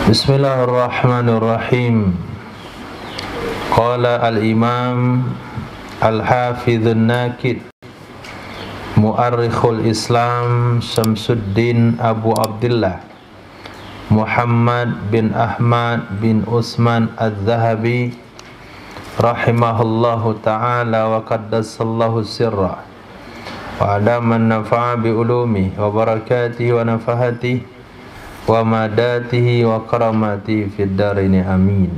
Bismillahirrahmanirrahim. Qala al-imam al-hafidhun nakid mu'arrikhul Islam Syamsuddin Abu Abdullah Muhammad bin Ahmad bin Utsman al-Zahabi rahimahullahu ta'ala wa qaddasallahu sirrah wa adaman nafa'a bi ulumi wa barakatihi wa nafahatihi wa madatihi wa karamatihi fid darini amin.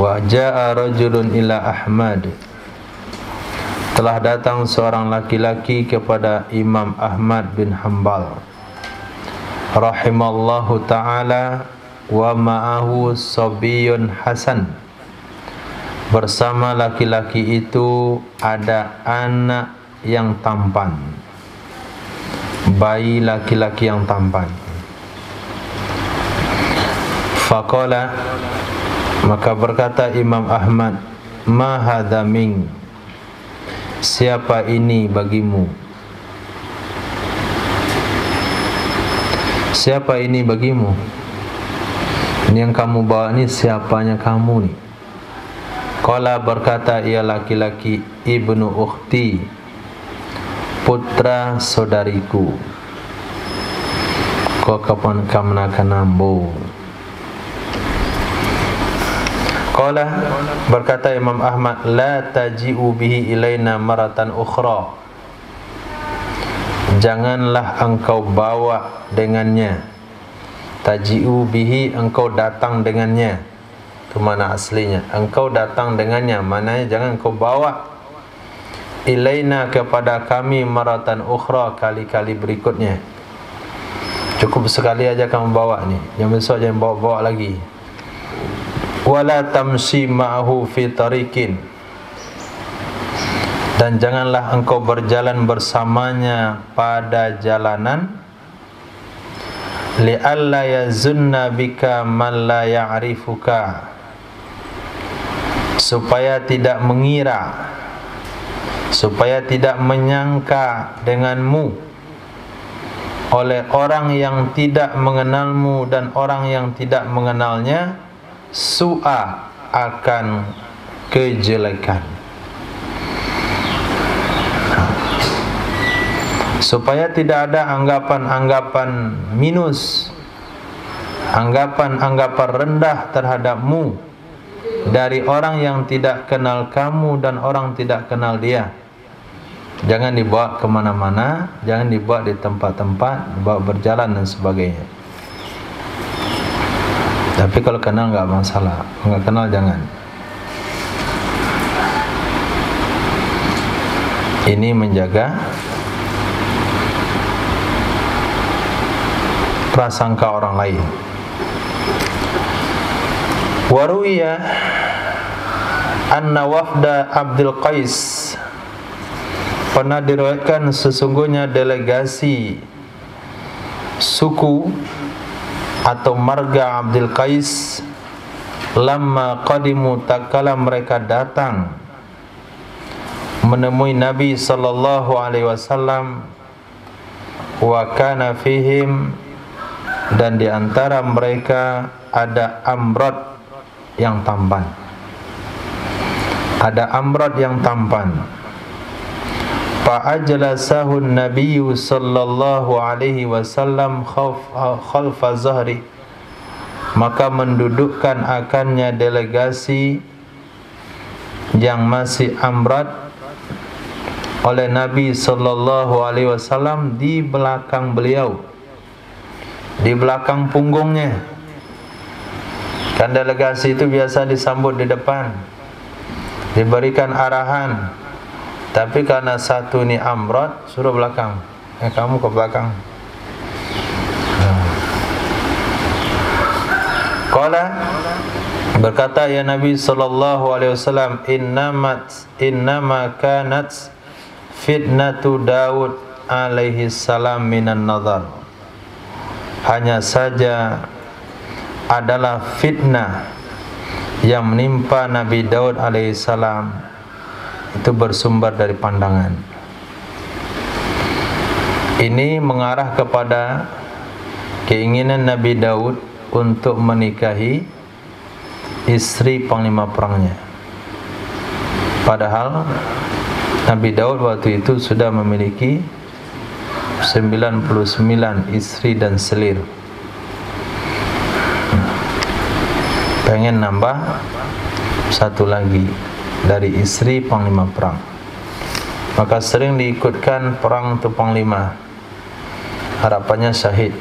Wa jaa rajulun ila Ahmad. Telah datang seorang laki-laki kepada Imam Ahmad bin Hanbal rahimallahu ta'ala wa ma'ahu sabiyun hasan. Bersama laki-laki itu ada anak yang tampan, bayi laki-laki yang tampan. Faqala, maka berkata Imam Ahmad, ma hadza min, siapa ini bagimu? Siapa ini bagimu? Ini yang kamu bawa ni siapanya kamu ni? Qala, berkata ia laki-laki, ibnu ukhti, putra saudariku. Kau kapan kamna kanambo? Qala, berkata Imam Ahmad, la taji'u bihi ilaina maratan ukhra. Janganlah engkau bawa dengannya. Taji'u bihi, engkau datang dengannya. Itu mana aslinya. Engkau datang dengannya, maknanya jangan engkau bawa ilaina kepada kami maratan ukhra, kali-kali berikutnya. Cukup sekali aja kamu bawa ni, yang besok jangan bawa-bawa lagi. Wala tamshi ma'ahu fi tariqin, dan janganlah engkau berjalan bersamanya pada jalanan, li'alla yazunna bika man la ya'rifuka, supaya tidak mengira, supaya tidak menyangka denganmu oleh orang yang tidak mengenalmu dan orang yang tidak mengenalnya su'a, akan kejelekan. Supaya tidak ada anggapan-anggapan minus, anggapan-anggapan rendah terhadapmu dari orang yang tidak kenal kamu dan orang tidak kenal dia. Jangan dibawa kemana-mana, jangan dibawa di tempat-tempat, dibawa berjalan dan sebagainya. Tapi kalau kenal enggak masalah, enggak kenal jangan. Ini menjaga prasangka orang lain. Waruya anna wafda Abdul Qais, pernah diriwayatkan sesungguhnya delegasi suku atau marga Abdul Qais, lamma qadimu, tatkala mereka datang menemui Nabi sallallahu alaihi wasallam, wa kana fihim, dan di antara mereka ada amrad yang tampan. Ada amrad yang tampan. Fa'ajlasahu an-nabiyyu sallallahu alaihi wasallam khalfa zahri, maka mendudukkan akannya delegasi yang masih amrad oleh Nabi sallallahu alaihi wasallam di belakang beliau, di belakang punggungnya. Kan delegasi itu biasa disambut di depan, diberikan arahan. Tapi karena satu ni amrad, suruh belakang. Kamu ke belakang. Qala, berkata ya Nabi sallallahu alaihi wasallam, innama kanat fitnatu Daud alaihi salam minan nazar. Hanya saja adalah fitnah yang menimpa Nabi Daud alaihi salam itu bersumber dari pandangan. Ini mengarah kepada keinginan Nabi Daud untuk menikahi istri panglima perangnya. Padahal Nabi Daud waktu itu sudah memiliki 99 istri dan selir. Pengen nambah satu lagi dari istri panglima perang. Maka sering diikutkan perang untuk panglima. Harapannya syahid.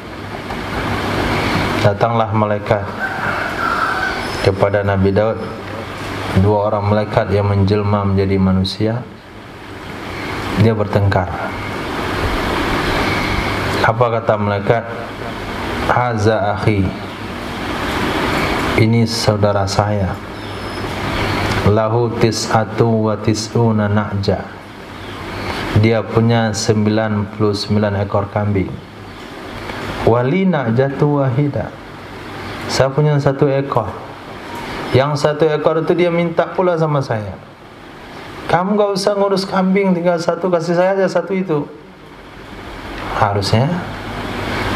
Datanglah malaikat kepada Nabi Daud, 2 orang malaikat yang menjelma menjadi manusia. Dia bertengkar. Apa kata malaikat? Haza akhi, ini saudara saya. Lahu tis'atu wa tis'una na'ja, dia punya 99 ekor kambing. Wali na'jatu wahida, saya punya 1 ekor. Yang 1 ekor itu dia minta pula sama saya. Kamu gak usah ngurus kambing, tinggal 1, kasih saya aja 1 itu. Harusnya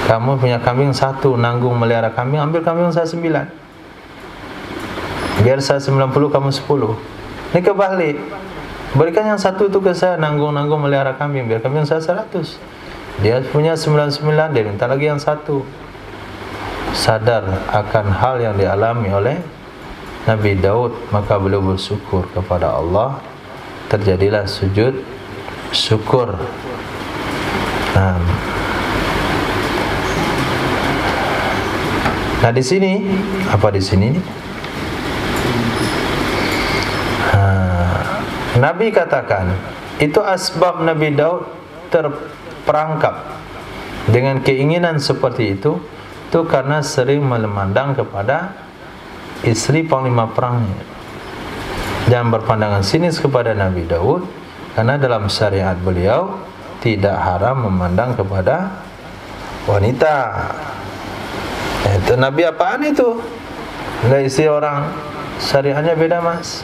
kamu punya kambing 1, nanggung melihara kambing, ambil kambing saya 9. Biar saya 90, kamu 10. Ini kebalik. Berikan yang 1 itu ke saya, nanggung melihara kambing, biar kambing saya 100. Dia punya 99, dia minta lagi yang 1. Sadar akan hal yang dialami oleh Nabi Daud, maka beliau bersyukur kepada Allah. Terjadilah sujud syukur. Nah di sini apa di sini? Nabi katakan itu asbab Nabi Daud terperangkap dengan keinginan seperti itu karena sering memandang kepada istri panglima perangnya. Jangan berpandangan sinis kepada Nabi Daud, karena dalam syariat beliau tidak haram memandang kepada wanita. Itu Nabi apaan itu? Enggak istri orang, syariatnya beda mas.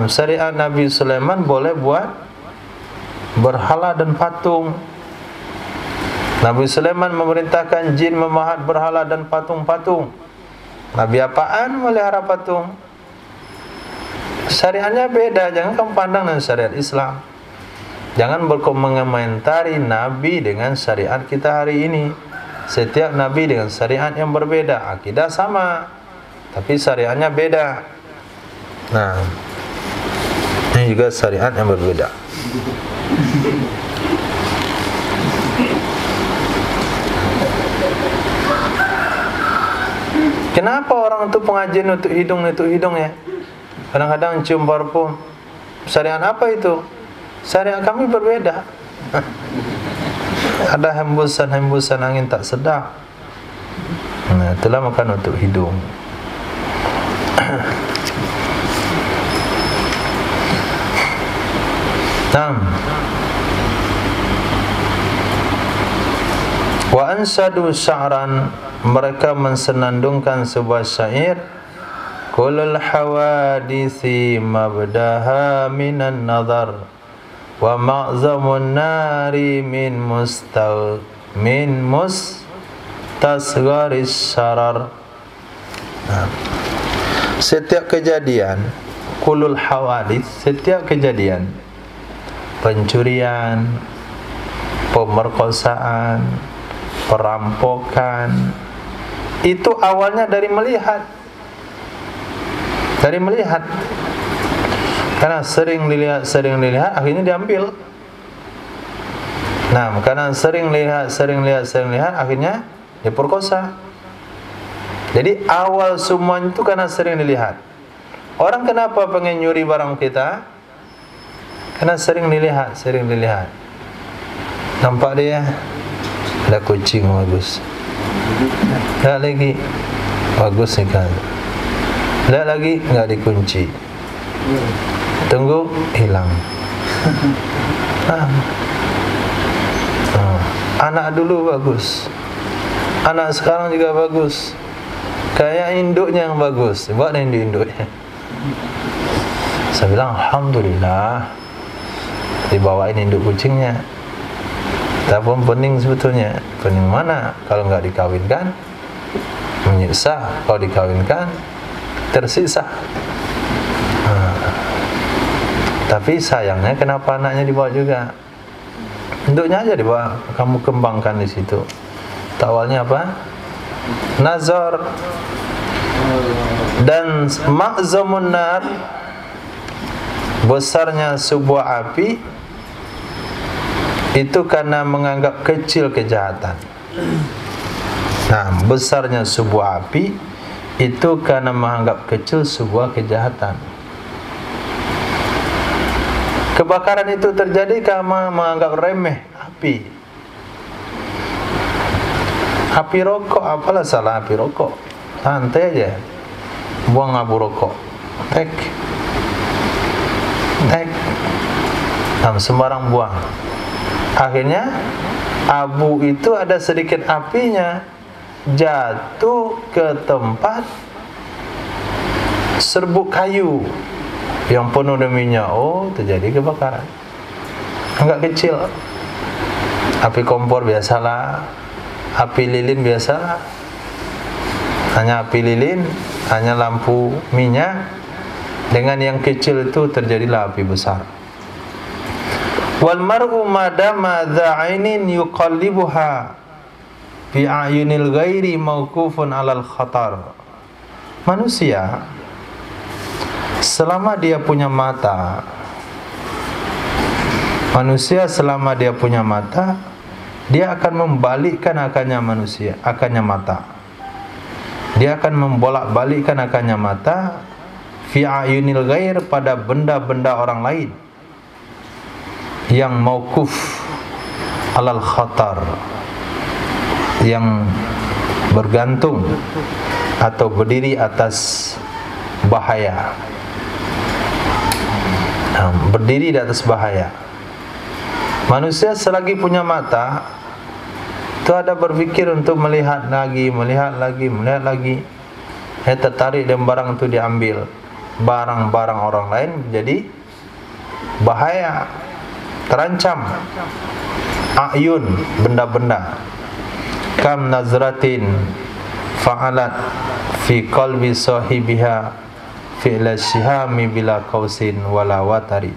Syariat Nabi Sulaiman boleh buat berhala dan patung. Nabi Sulaiman memerintahkan jin memahat berhala dan patung-patung. Nabi apaan melihara patung? Syariatnya beda, jangan kamu pandang dengan syariat Islam. Jangan mengomentari Nabi dengan syariat kita hari ini. Setiap Nabi dengan syariat yang berbeda, akidah sama, tapi syariatnya beda. Nah, ini juga syariat yang berbeda. Kenapa orang itu pengajian nutup hidung ya? Kadang-kadang cium parfum. Syariat apa itu? Syariat kami berbeda. Ada hembusan angin tak sedap. Nah, itulah maka nutup hidung. Wa ansadu sya'ran, mereka mensenandungkan sebuah syair. Kullul hawadithi mabdaha minan nazar wa ma'zamun nari min mustasgharis syarar. Setiap kejadian, kullul hawadith, setiap kejadian, pencurian, pemerkosaan, perampokan, itu awalnya dari melihat. Karena sering dilihat, akhirnya diambil. Nah, karena sering lihat, akhirnya diperkosa. Jadi awal semuanya itu karena sering dilihat. Orang kenapa pengen nyuri barang kita? Karena sering dilihat. Nampak dia, ada kucing bagus. Lihat lagi, bagus nih kan. Lihat lagi, nggak dikunci. Tunggu, hilang. Anak dulu bagus, anak sekarang juga bagus. Kayak induknya yang bagus. Buat induknya. Saya bilang alhamdulillah dibawain induk kucingnya. Tapi pening sebetulnya. Pening mana kalau nggak dikawinkan? menyiksa. Kalau dikawinkan tersiksa. Tapi sayangnya kenapa anaknya dibawa juga? Induknya aja dibawa, kamu kembangkan di situ. Awalnya apa? Nazar. Dan ma'zamun nar, besarnya sebuah api itu karena menganggap kecil kejahatan. Nah, besarnya sebuah api itu karena menganggap kecil sebuah kejahatan. Kebakaran itu terjadi karena menganggap remeh api. Api rokok, apalah salah api rokok? Santai aja, buang abu rokok, tek, sembarang buang. Akhirnya abu itu ada sedikit apinya, jatuh ke tempat serbuk kayu yang penuh dengan minyak. Oh, terjadi kebakaran. Enggak kecil. Api kompor biasalah, api lilin biasalah. Hanya api lilin, hanya lampu minyak. Dengan yang kecil itu terjadilah api besar. Wal mar'u madama dha'inin yuqallibuha fi a'yunil ghairi mawqufun 'alal khatar. Manusia selama dia punya mata, dia akan membalikkan akannya manusia, akannya mata. Dia akan membolak-balikkan akannya mata fi ayunil ghair, pada benda-benda orang lain yang mauquf alal khatar, yang bergantung atau berdiri atas bahaya. Berdiri di atas bahaya. Manusia selagi punya mata itu ada berpikir untuk melihat lagi. Tertarik dan barang itu diambil. Barang-barang orang lain menjadi bahaya, terancam. Ayun, benda-benda. Kam nazratin fa'alat fi qalbi sahibiha fi'la syihami bila qausin wala watari.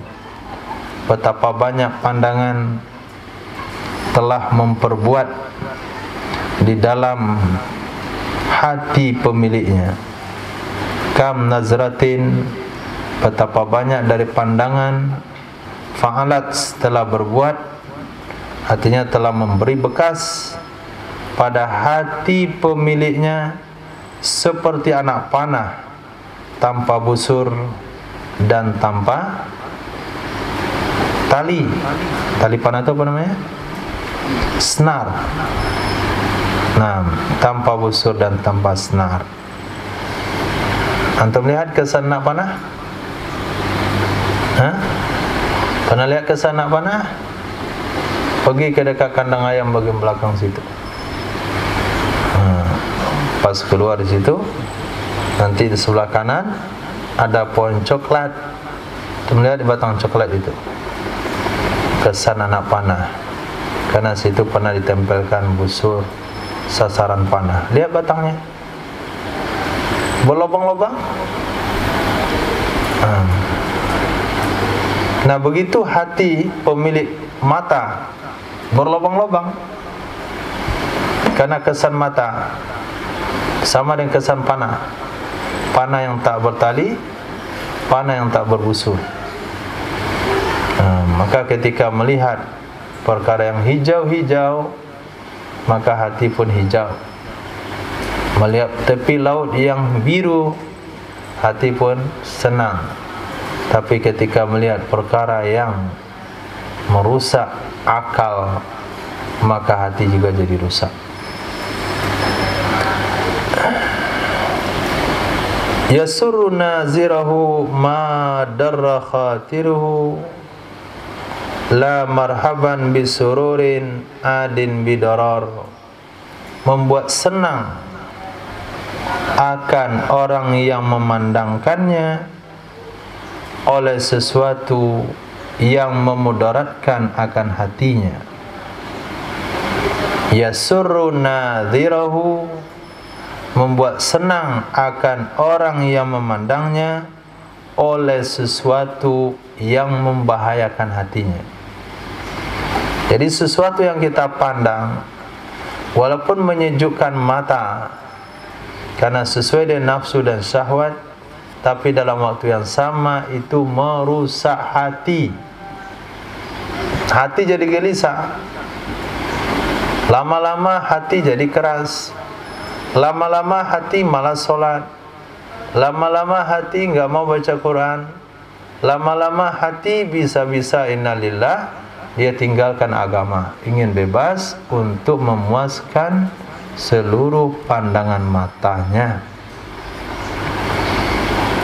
Betapa banyak pandangan telah memperbuat di dalam hati pemiliknya. Kam nazratin, betapa banyak dari pandangan, fa'alat, telah berbuat, artinya telah memberi bekas pada hati pemiliknya seperti anak panah tanpa busur dan tanpa tali. Tali panah itu apa namanya? Senar. Nah, tanpa busur dan tanpa senar. Antum lihat kesan anak panah? Pernah lihat kesan anak panah? Pergi ke dekat kandang ayam bagian belakang situ. Pas keluar di situ, nanti di sebelah kanan ada pohon coklat. Antum lihat di batang coklat itu kesan anak panah, karena situ pernah ditempelkan busur sasaran panah. Lihat batangnya berlobang-lobang. Nah, begitu hati pemilik mata berlobang-lobang karena kesan mata sama dengan kesan panah. Panah yang tak bertali, panah yang tak berbusur. Maka ketika melihat perkara yang hijau-hijau, maka hati pun hijau. Melihat tepi laut yang biru, hati pun senang. Tapi ketika melihat perkara yang merusak akal, maka hati juga jadi rusak. Yasurru nazirahu ma darra khatiruhu, la marhaban bisururin adin bidarar. Membuat senang akan orang yang memandangkannya oleh sesuatu yang memudaratkan akan hatinya. Yasurru nadhirahu, membuat senang akan orang yang memandangnya oleh sesuatu yang membahayakan hatinya. Jadi sesuatu yang kita pandang walaupun menyejukkan mata karena sesuai dengan nafsu dan syahwat, tapi dalam waktu yang sama itu merusak hati. Hati jadi gelisah. Lama-lama hati jadi keras. Lama-lama hati malas solat. Lama-lama hati enggak mau baca Quran. Lama-lama hati bisa-bisa innalillah dia tinggalkan agama, ingin bebas untuk memuaskan seluruh pandangan matanya.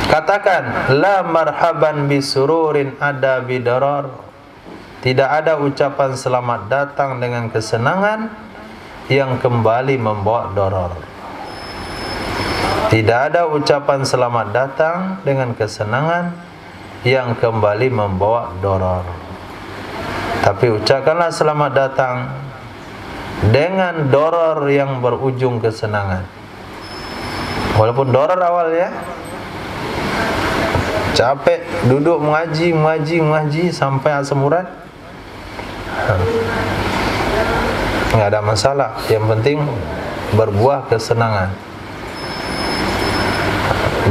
Katakan la marhaban bisururin ada bidarar. Tidak ada ucapan selamat datang dengan kesenangan yang kembali membawa doror. Tidak ada ucapan selamat datang dengan kesenangan yang kembali membawa doror. Tapi ucapkanlah selamat datang dengan doror yang berujung kesenangan. Walaupun doror awal ya, capek duduk mengaji sampai asam urat, nggak ada masalah. Yang penting berbuah kesenangan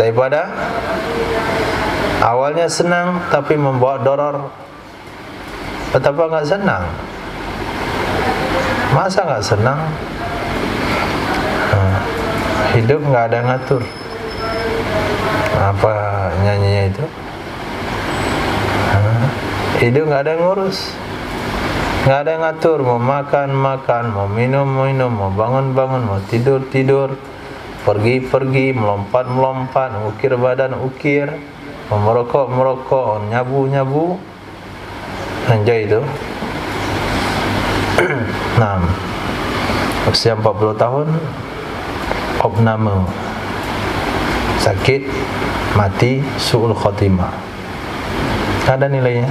daripada awalnya senang tapi membawa doror. Betapa nggak senang. Masa nggak senang? Hidup nggak ada yang ngatur. Apa nyanyinya itu? Hidup nggak ada yang ngurus, nggak ada yang ngatur. Mau makan, mau minum, mau bangun, mau tidur, pergi, melompat, ukir badan, mau merokok, nyabu, anjay itu. Nah, usia 40 tahun, opname, sakit, mati, su'ul khotimah. Nggak ada nilainya.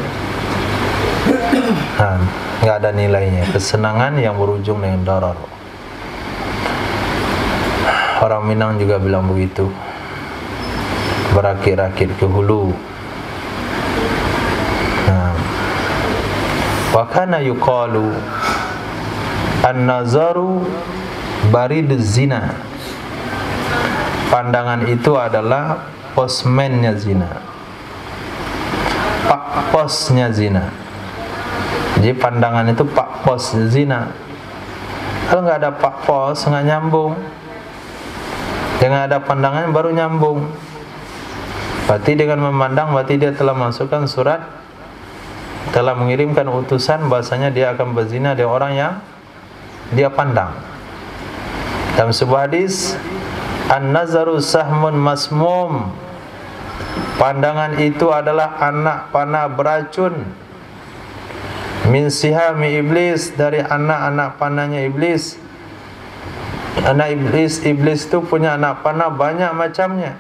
Nah, nggak ada nilainya. Kesenangan yang berujung dengan doror. Orang Minang juga bilang begitu. Berakit-rakit ke hulu. Wa kana yuqalu an-nazaru bariduz zina. Pandangan itu adalah posmennya zina, pak posnya zina. Jadi pandangan itu pak pos zina. Kalau nggak ada pak pos nggak nyambung. Dengan ada pandangan baru nyambung. Berarti dengan memandang berarti dia telah masukkan surat, telah mengirimkan utusan bahasanya dia akan berzina dengan orang yang dia pandang. Dalam sebuah hadis, an-nazaru sahmun masmum. Pandangan itu adalah anak panah beracun. Min sihami iblis, dari anak-anak panahnya iblis. Anak iblis itu punya anak panah banyak macamnya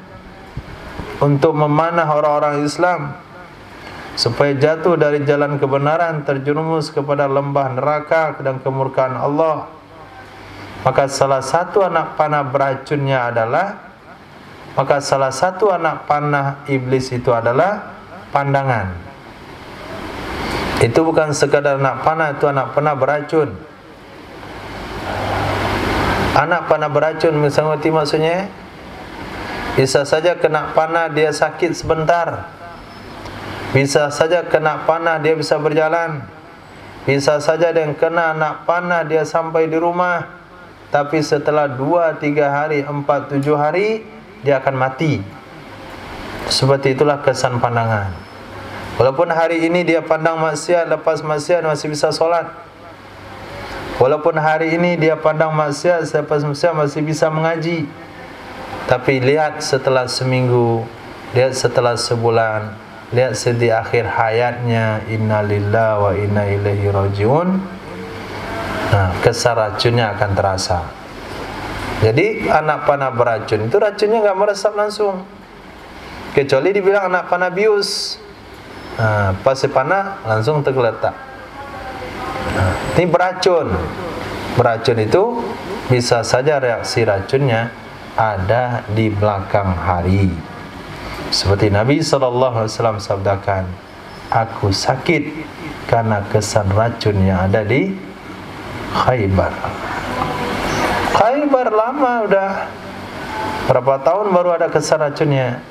untuk memanah orang-orang Islam supaya jatuh dari jalan kebenaran, terjerumus kepada lembah neraka dan kemurkaan Allah. Maka salah satu anak panah beracunnya adalah, maka salah satu anak panah iblis itu adalah pandangan. Itu bukan sekadar anak panah, itu anak panah beracun. Anak panah beracun, mengerti maksudnya? Bisa saja kena panah dia sakit sebentar. Bisa saja kena panah dia bisa berjalan. Bisa saja dengan kena anak panah dia sampai di rumah. Tapi setelah 2, 3 hari, 4, 7 hari dia akan mati. Seperti itulah kesan pandangan. Walaupun hari ini dia pandang maksiat, lepas maksiat masih bisa solat. Walaupun hari ini dia pandang maksiat, selepas maksiat masih bisa mengaji. Tapi lihat setelah seminggu, lihat setelah sebulan, lihat di akhir hayatnya, innalillahi wa inna ilaihi rajiun. Nah, kesan racunnya akan terasa. Jadi anak panah beracun itu racunnya nggak meresap langsung, kecuali dibilang anak panah bius. Nah, pas panah langsung tergeletak. Nah, ini beracun. Beracun itu bisa saja reaksi racunnya ada di belakang hari. Seperti Nabi SAW sabdakan, aku sakit karena kesan racun yang ada di Khaybar. Khaybar lama udah, berapa tahun baru ada kesan racunnya.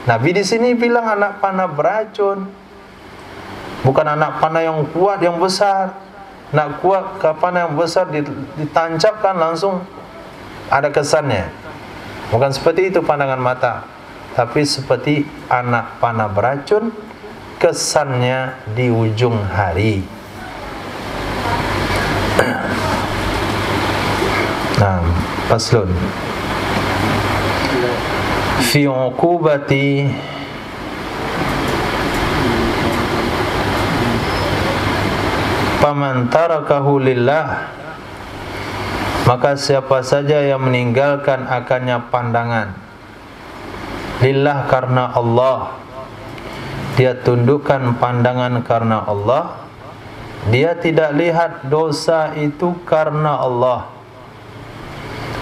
Nabi di sini bilang anak panah beracun, bukan anak panah yang kuat yang besar. Nak kuat ke panah yang besar ditancapkan langsung ada kesannya. Bukan seperti itu pandangan mata, tapi seperti anak panah beracun, kesannya di ujung hari. Nah, faslun fi uqubati faman tarakahu lillah, maka siapa saja yang meninggalkan akannya pandangan lillah karena Allah, dia tundukkan pandangan karena Allah, dia tidak lihat dosa itu karena Allah,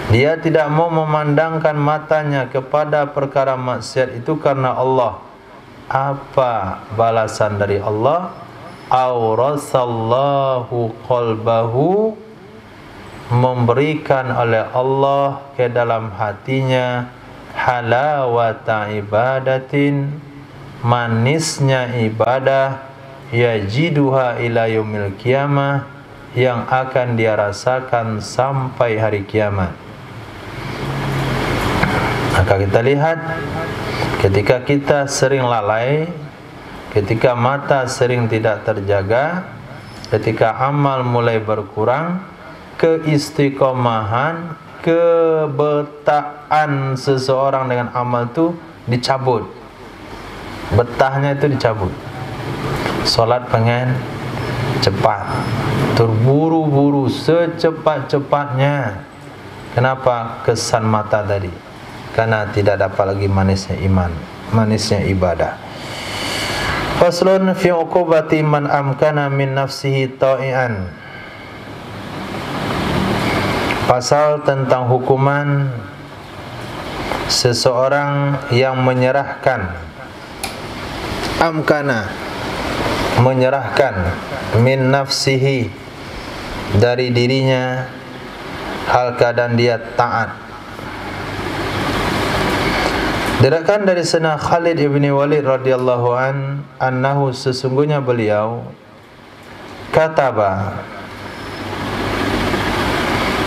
dia tidak mau memandangkan matanya kepada perkara maksiat itu karena Allah. Apa balasan dari Allah? Aurasallahu qalbahu, memberikan oleh Allah ke dalam hatinya halawata ibadatin, manisnya ibadah, yajiduha ila yaumil qiyamah, yang akan dia rasakan sampai hari kiamat. Maka kita lihat, ketika kita sering lalai, ketika mata sering tidak terjaga, ketika amal mulai berkurang, keistiqomahan, kebetaan seseorang dengan amal itu dicabut. Betahnya itu dicabut. Solat pengen cepat, terburu-buru secepat-cepatnya. Kenapa? Kesan mata tadi. Karena tidak dapat lagi manisnya iman, manisnya ibadah. Faslun fi uqubati man amkana min nafsihi ta'ian. Pasal tentang hukuman seseorang yang menyerahkan, amkana, menyerahkan, min nafsihi, dari dirinya, hal keadaan dia taat. Diriwayatkan dari Sayyidina Khalid ibn Walid radhiyallahu an, annahu, sesungguhnya beliau, kataba,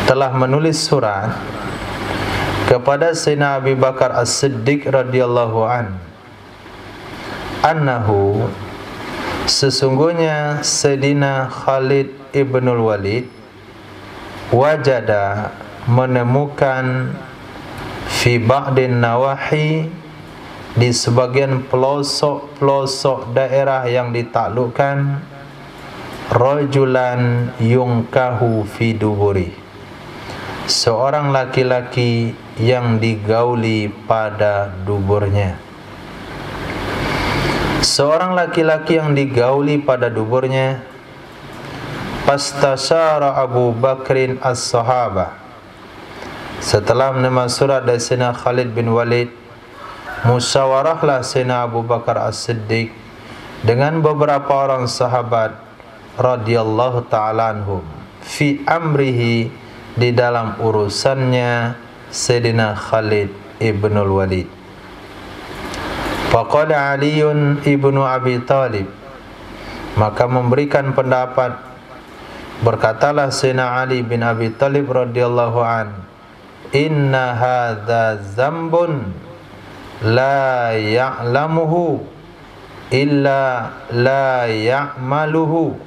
telah menulis surat kepada Sayyidina Abu Bakar As-Siddiq radhiyallahu an, annahu, sesungguhnya Sayyidina Khalid ibn Walid wajada, menemukan, fi ba'din nawahi, di sebagian pelosok-pelosok daerah yang ditaklukkan, rajulan yungkahu fi duburi, seorang laki-laki yang digauli pada duburnya. Seorang laki-laki yang digauli pada duburnya. Fastasyara Abu Bakrin as-sahabah, setelah menerima surat dari Sayyidina Khalid bin Walid, musyawarahlah Sayyidina Abu Bakar As-Siddiq dengan beberapa orang sahabat radhiyallahu ta'ala anhum, fi amrihi, di dalam urusannya Sayyidina Khalid ibn Walid. Faqala Aliun ibnu Abi Talib, maka memberikan pendapat, berkatalah Sayyidina Ali bin Abi Talib radhiyallahu an, inna hadza zambun la ya'lamuhu illa la ya'maluhu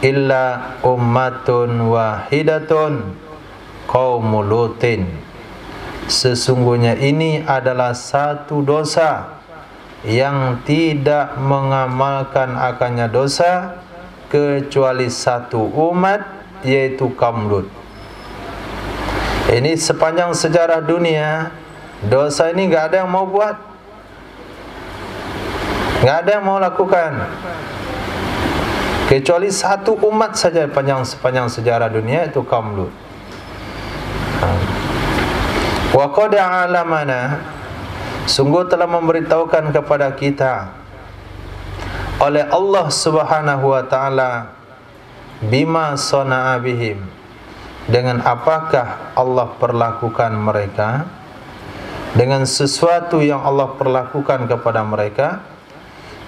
illa ummatun wahidatun qaumul lutin. Sesungguhnya ini adalah satu dosa yang tidak mengamalkan akannya dosa kecuali satu umat, yaitu kaum Lut. Ini sepanjang sejarah dunia, dosa ini enggak ada yang mau buat, enggak ada yang mau lakukan, kecuali satu umat saja sepanjang sejarah dunia, itu kaum Lut. Wa qad a'lamana, sungguh telah memberitahukan kepada kita oleh Allah Subhanahu wa taala bima sana'a bihim, dengan apakah Allah perlakukan mereka, dengan sesuatu yang Allah perlakukan kepada mereka,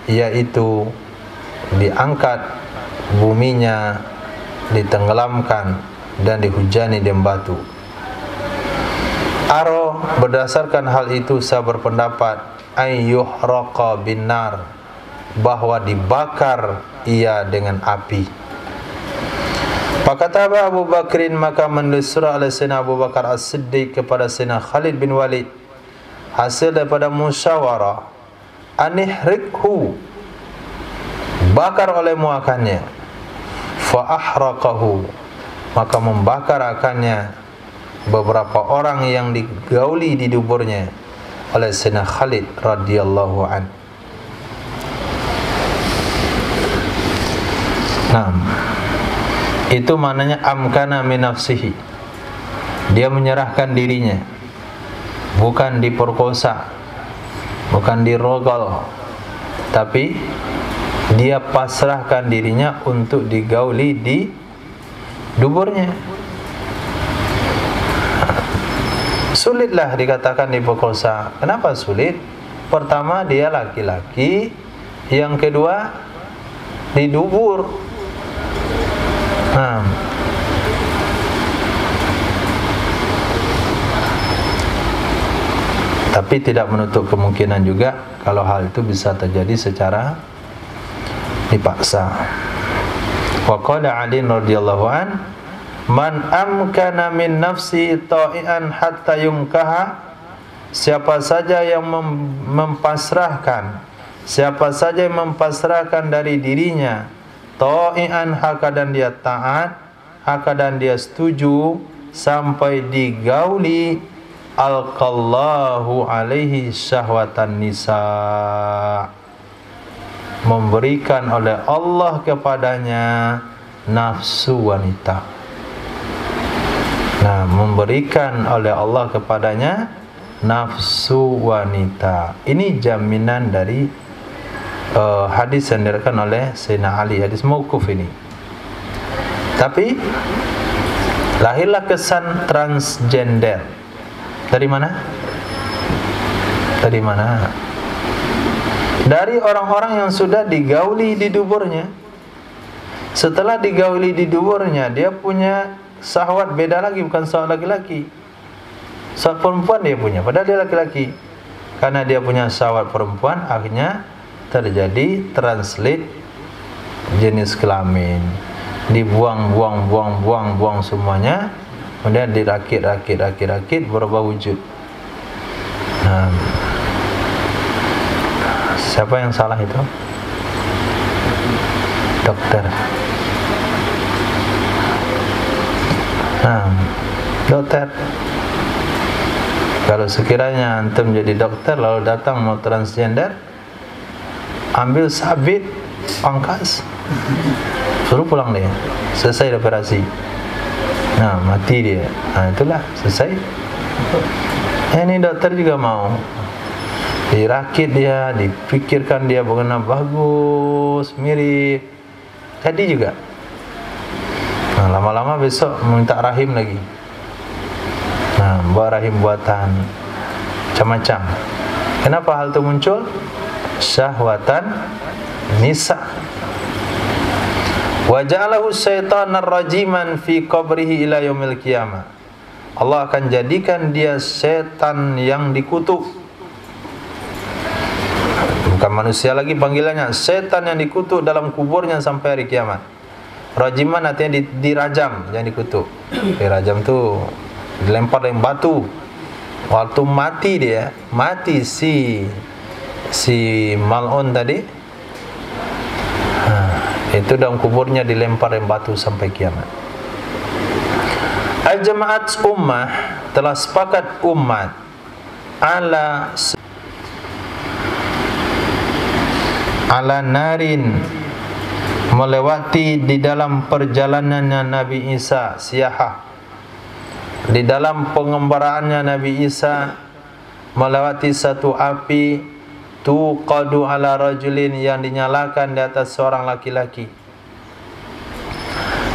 yaitu diangkat buminya, ditenggelamkan dan dihujani dengan batu. Aro, berdasarkan hal itu saya berpendapat ayyuhraqa binnar, bahwa dibakar ia dengan api. Pakataba Abu Bakrin, maka menulis surah oleh Sayyidina Abu Bakar As-Siddiq kepada Sayyidina Khalid bin Walid, hasil daripada musyawarah, anihrikhu, bakar olehmu akannya, fa ahraqahu, maka membakar akannya beberapa orang yang digauli di duburnya oleh Sayyidina Khalid radhiyallahu an. Nah, itu maknanya amkana min nafsihi, dia menyerahkan dirinya, bukan diperkosa, bukan dirogol, tapi dia pasrahkan dirinya untuk digauli di duburnya. Sulitlah dikatakan diperkosa. Kenapa sulit? Pertama, dia laki-laki, yang kedua didubur. Tapi tidak menutup kemungkinan juga kalau hal itu bisa terjadi secara dipaksa. Wa qala Ali radhiyallahu an, man amkana min nafsi ta'ian hatta yumkaha, siapa saja yang mempasrahkan, siapa saja yang mempasrahkan dari dirinya, ta'ian, hakadan dia taat, hakadan dia setuju, sampai digauli, alqallahu alaihi syahwatan nisa, memberikan oleh Allah kepadanya nafsu wanita. Nah, memberikan oleh Allah kepadanya nafsu wanita. Ini jaminan dari hadis yang diriwayatkan oleh Sayyidina Ali, hadis mauquf ini. Tapi lahirlah kesan transgender. Dari mana? Dari mana? Dari orang-orang yang sudah digauli di duburnya. Setelah digauli di duburnya, dia punya syahwat beda lagi, bukan syahwat laki-laki. Syahwat perempuan dia punya, padahal dia laki-laki. Karena dia punya syahwat perempuan, akhirnya terjadi translate jenis kelamin. Dibuang semuanya, kemudian dirakit berubah wujud. Nah, siapa yang salah itu? Dokter. Nah, dokter, kalau sekiranya antum jadi dokter lalu datang mau transgender, ambil sabit, pangkas, suruh pulang dia, selesai operasi. Nah, mati dia. Nah, itulah selesai. Ini dokter juga mau dirakit dia, dipikirkan dia bagaimana bagus, mirip, jadi juga. Nah, lama-lama besok minta rahim lagi. Nah, buat rahim buatan, macam-macam. Kenapa hal itu muncul? Syahwatan nisa. Wa ja'alahu syaitanan rajiman fi qabrihi ila yaumil qiyamah. Allah akan jadikan dia setan yang dikutuk. Bukan manusia lagi panggilannya, setan yang dikutuk dalam kuburnya sampai hari kiamat. Rajiman artinya dirajam, yang dikutuk. Dirajam tu dilempar dengan batu. Waktu mati dia, mati si mal'un tadi, itu dalam kuburnya dilempar dengan batu sampai kiamat. Al-jama'at ummah, telah sepakat umat ala narin, melewati di dalam perjalanannya Nabi Isa, siyahah, di dalam pengembaraannya Nabi Isa melewati satu api tuqadu ala rajulin, yang dinyalakan di atas seorang laki-laki.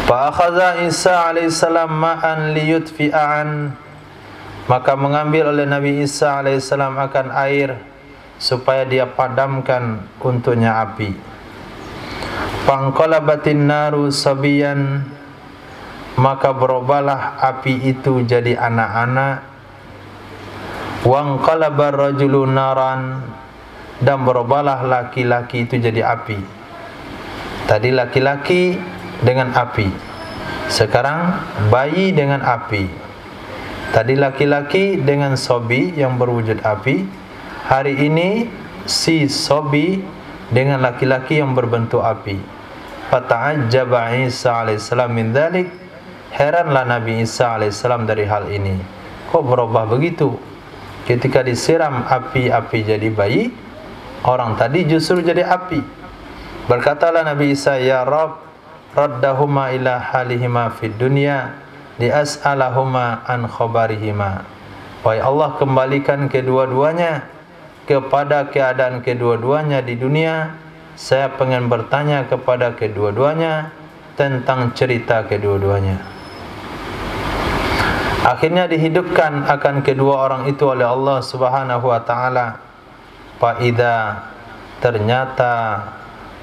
Fa akhadha Isa alaihissalam ma'an liyutfi'an, maka mengambil oleh Nabi Isa alaihissalam akan air supaya dia padamkan untuknya api. Fanqalabatin naru sabiyan, maka berubahlah api itu jadi anak-anak. Wanqalabar rajulu naran, dan berubahlah laki-laki itu jadi api. Tadi laki-laki dengan api, sekarang bayi dengan api. Tadi laki-laki dengan sobi yang berwujud api, hari ini si sobi dengan laki-laki yang berbentuk api. Fata'ajjaba Isa alaihissalam min dhalik, heranlah Nabi Isa alaihissalam dari hal ini. Kok berubah begitu? Ketika disiram api-api jadi bayi, orang tadi justru jadi api. Berkatalah Nabi Isa, ya Rabb, raddahuma ila halihima fid dunya lias'alahuma an khabarihima. Wahai Allah, kembalikan kedua-duanya kepada keadaan kedua-duanya di dunia. Saya pengen bertanya kepada kedua-duanya tentang cerita kedua-duanya. Akhirnya dihidupkan akan kedua orang itu oleh Allah Subhanahu wa taala. Faida, ternyata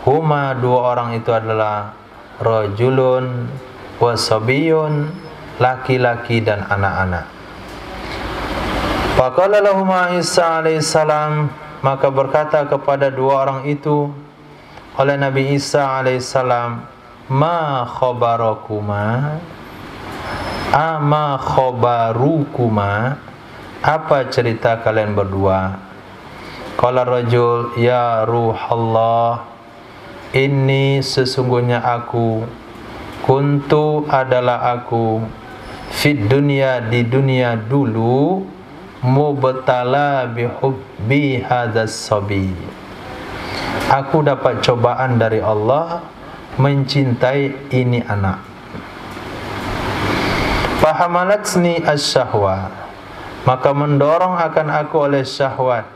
huma, dua orang itu adalah rajulun wasabiyun, laki-laki dan anak-anak. Faqala lahuma Isa alaihissalam, maka berkata kepada dua orang itu oleh Nabi Isa alaihissalam, ma khabarakuma, ama khabarukuma, apa cerita kalian berdua? Qala rajul, ya ruhallah, ini sesungguhnya aku, kuntu adalah aku, fid dunya, di dunia dulu, mubtala bihubbi hadzal sabi, aku dapat cobaan dari Allah mencintai ini anak. Fahamalatni asyahwa, maka mendorong akan aku oleh syahwat,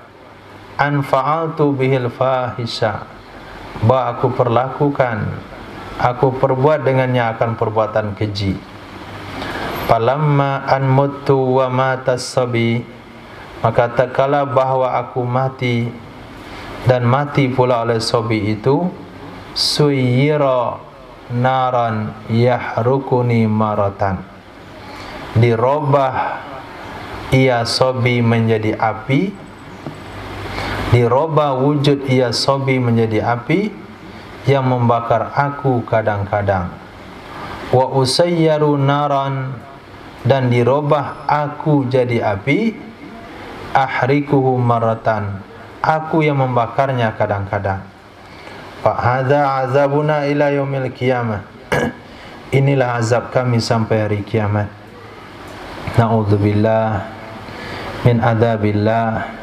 an fa'altu bihil fahisha, bahwa aku perlakukan, aku perbuat dengannya akan perbuatan keji. Falamma an mutu wa matas sabi, maka tak kala bahwa aku mati dan mati pula oleh sobi itu, suyira naran yahrukuni maratan, dirubah ia sobi menjadi api, dirubah wujud ia sobi menjadi api yang membakar aku kadang-kadang. Wa usayyaru naran, dan dirubah aku jadi api, ahrikuhu maratan, aku yang membakarnya kadang-kadang. Fa hadza azabuna ila yaumil qiyamah, inilah azab kami sampai hari kiamat. Na'udzubillah min adabillah,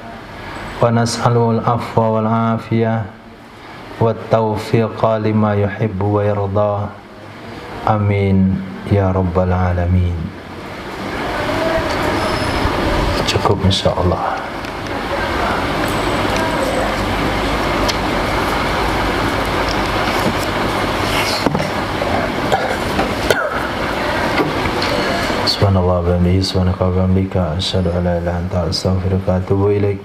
wa nas'alul afwa wal afiyah wat taufiqa lima yuhibbu wa yarda. Amin ya rabbal alamin. Cukup insyaallah. Subhanallah wa bihamdihi, subhanaka wa bihamdika, asyhadu an la ilaha illa anta, astaghfiruka wa atubu ilaik.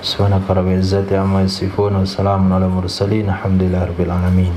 Subhanaka rabbil izzati amma yasifun, wa salamun alal mursalin, alhamdulillahi rabbil alamin.